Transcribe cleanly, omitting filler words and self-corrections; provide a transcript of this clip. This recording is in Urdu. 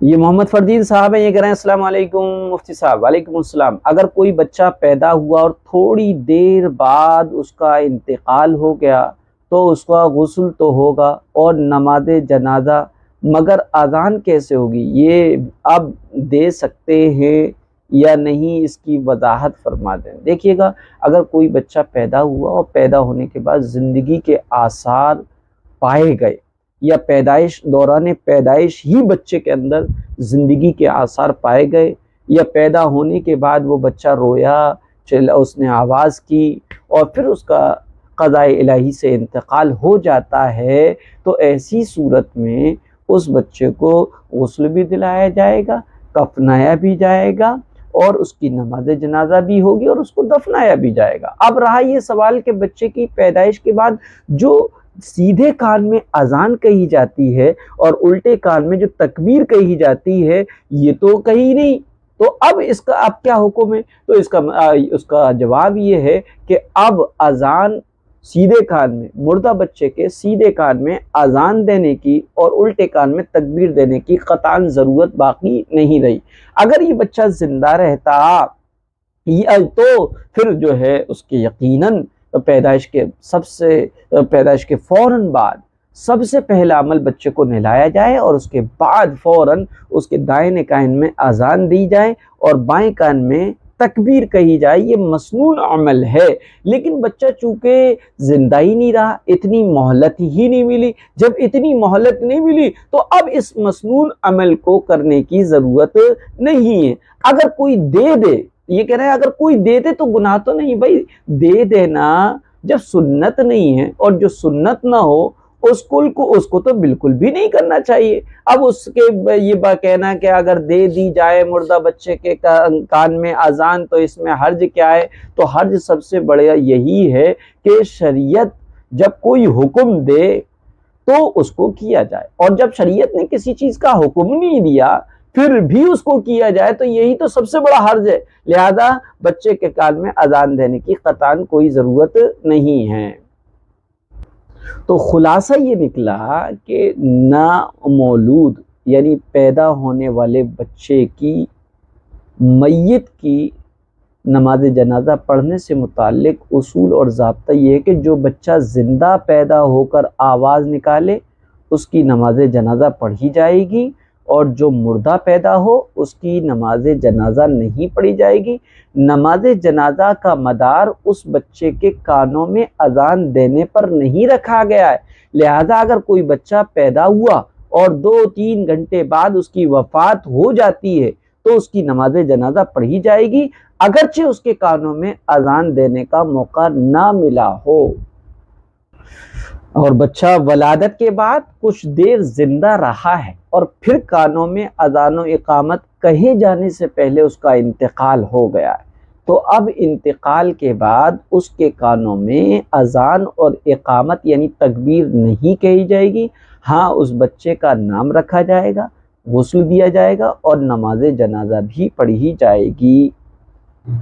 یہ محمد فردین صاحب ہیں، یہ کہہ رہے ہیں السلام علیکم مفتی صاحب۔ وعلیکم السلام۔ اگر کوئی بچہ پیدا ہوا اور تھوڑی دیر بعد اس کا انتقال ہو گیا تو اس کا غسل تو ہوگا اور نماز جنازہ، مگر اذان کیسے ہوگی؟ یہ اب دے سکتے ہیں یا نہیں، اس کی وضاحت فرما دیں۔ دیکھیے گا، اگر کوئی بچہ پیدا ہوا اور پیدا ہونے کے بعد زندگی کے آثار پائے گئے، یا دوران پیدائش ہی بچے کے اندر زندگی کے آثار پائے گئے، یا پیدا ہونے کے بعد وہ بچہ رویا، اس نے آواز کی اور پھر اس کا قضاء الہی سے انتقال ہو جاتا ہے، تو ایسی صورت میں اس بچے کو غسل بھی دلایا جائے گا، کفنایا بھی جائے گا، اور اس کی نماز جنازہ بھی ہوگی اور اس کو دفنایا بھی جائے گا۔ اب رہا یہ سوال کہ بچے کی پیدائش کے بعد جو سیدھے کان میں اذان کہی جاتی ہے اور الٹے کان میں جو تکبیر کہی جاتی ہے، یہ تو کہی نہیں، تو اب اس کا اب کیا حکم ہے؟ تو اس کا جواب یہ ہے کہ اب اذان سیدھے کان میں، مردہ بچے کے سیدھے کان میں اذان دینے کی اور الٹے کان میں تکبیر دینے کی قطعاً ضرورت باقی نہیں رہی۔ اگر یہ بچہ زندہ رہتا تو پھر جو ہے اس کے یقیناً پیدائش کے فوراً بعد سب سے پہلا عمل بچے کو نہلایا جائے اور اس کے بعد فوراً اس کے دائیں کان میں اذان دی جائے اور بائیں کان میں تکبیر کہی جائے۔ یہ مسنون عمل ہے، لیکن بچہ چونکہ زندہ ہی نہیں رہا، اتنی مہلت ہی نہیں ملی، جب اتنی مہلت نہیں ملی تو اب اس مسنون عمل کو کرنے کی ضرورت نہیں ہے۔ اگر کوئی دے دے، یہ کہہ رہے ہیں اگر کوئی دے دے تو گناہ تو نہیں، بھائی دے دینا جب سنت نہیں ہے اور جو سنت نہ ہو اس کو تو بالکل بھی نہیں کرنا چاہیے۔ اب اس کے یہ کہنا کہ اگر دے دی جائے مردہ بچے کے کان میں اذان تو اس میں حرج کیا ہے؟ تو حرج سب سے بڑا یہی ہے کہ شریعت جب کوئی حکم دے تو اس کو کیا جائے، اور جب شریعت نے کسی چیز کا حکم نہیں دیا پھر بھی اس کو کیا جائے تو یہی تو سب سے بڑا حرج ہے۔ لہذا بچے کے کان میں اذان دینے کی قطعاً کوئی ضرورت نہیں ہے۔ تو خلاصہ یہ نکلا کہ نامولود یعنی پیدا ہونے والے بچے کی میت کی نماز جنازہ پڑھنے سے متعلق اصول اور ضابطہ یہ ہے کہ جو بچہ زندہ پیدا ہو کر آواز نکالے اس کی نماز جنازہ پڑھی جائے گی، اور جو مردہ پیدا ہو اس کی نماز جنازہ نہیں پڑھی جائے گی۔ نماز جنازہ کا مدار اس بچے کے کانوں میں اذان دینے پر نہیں رکھا گیا ہے، لہذا اگر کوئی بچہ پیدا ہوا اور 2-3 گھنٹے بعد اس کی وفات ہو جاتی ہے تو اس کی نماز جنازہ پڑھی جائے گی، اگرچہ اس کے کانوں میں اذان دینے کا موقع نہ ملا ہو۔ اور بچہ ولادت کے بعد کچھ دیر زندہ رہا ہے اور پھر کانوں میں اذان و اقامت کہے جانے سے پہلے اس کا انتقال ہو گیا ہے، تو اب انتقال کے بعد اس کے کانوں میں اذان اور اقامت یعنی تکبیر نہیں کہی جائے گی۔ ہاں، اس بچے کا نام رکھا جائے گا، غسل دیا جائے گا اور نماز جنازہ بھی پڑھی جائے گی۔